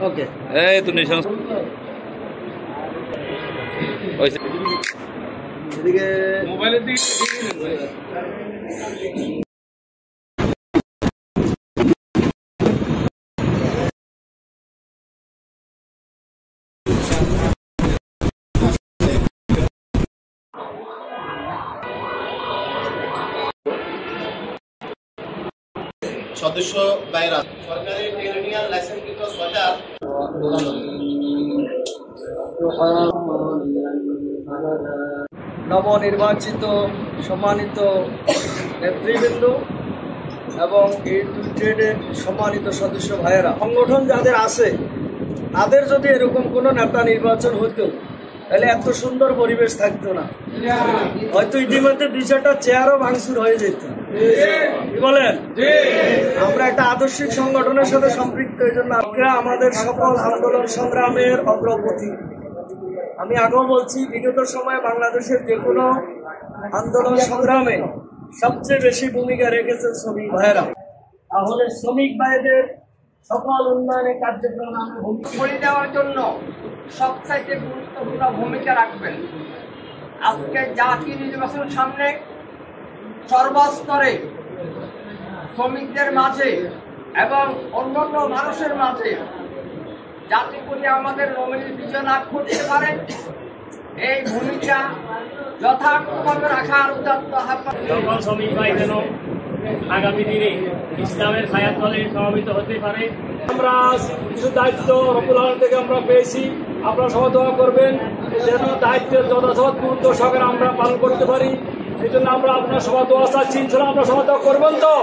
ওকে এই তো নিশান এদিকে মোবাইলের দিকে সদস্য বাইরা সরকারি টেকনিক্যাল লাইসেন্সকৃত সোয়েটার নবনির্বাচিত সম্মানিত নেতৃবৃন্দ এবং এই ট্রেডের সম্মানিত সদস্য ভাইয়েরা, সংগঠন যাদের আছে তাদের যদি এরকম কোনো নেতা নির্বাচন হতো তাহলে এত সুন্দর পরিবেশ থাকতো না, হয়তো ইতিমধ্যে 2-4টা চেয়ারও ভাঙচুর হয়ে যেত। কি বলেন? আমরা একটা আদর্শিক সংগঠনের সাথে সম্পৃক্ত, এই জন্য আপনারা আমাদের সকল আন্দোলন সংগ্রামের অগ্রগতি। আমি আগেও বলছি, বিগত সময়ে বাংলাদেশের যে কোনো আন্দোলন সংগ্রামে সবচেয়ে বেশি ভূমিকা রেখেছেন শ্রমিক ভাইয়েরা। তাহলে শ্রমিক ভাইদের সকল উন্নয়নের কার্যক্রম করে দেওয়ার জন্য সবচাইতে গুরুত্বপূর্ণ ভূমিকা রাখবেন। আজকে জাতীয় নির্বাচন সামনে, সর্বস্তরে শ্রমিকদের মাঝে এবং অন্যান্য মানুষের মাঝে জাতির প্রতি আমাদের নমিনি বিজয় লাভ করতে পারে, এই ভূমিকা যথার্থভাবে রাখার উদাত্ত আহ্বান। সকল শ্রমিক ভাই যেন আগামী দিনে ইসলামের ছায়া তলে সমবেত হতে পারে। আমরা কিছু দায়িত্ব রব্বুল আলামিন থেকে আমরা পেয়েছি, আপনারা সবাই দোয়া করবেন যেন দায়িত্বের যথাযথ গুরুত্ব সহকারে আমরা পালন করতে পারি। এই জন্য আমরা আপনার সবাই দোয়া চাচ্ছি, ইনশাআল্লাহ আপনারা সবাই দোয়া করবেন তো।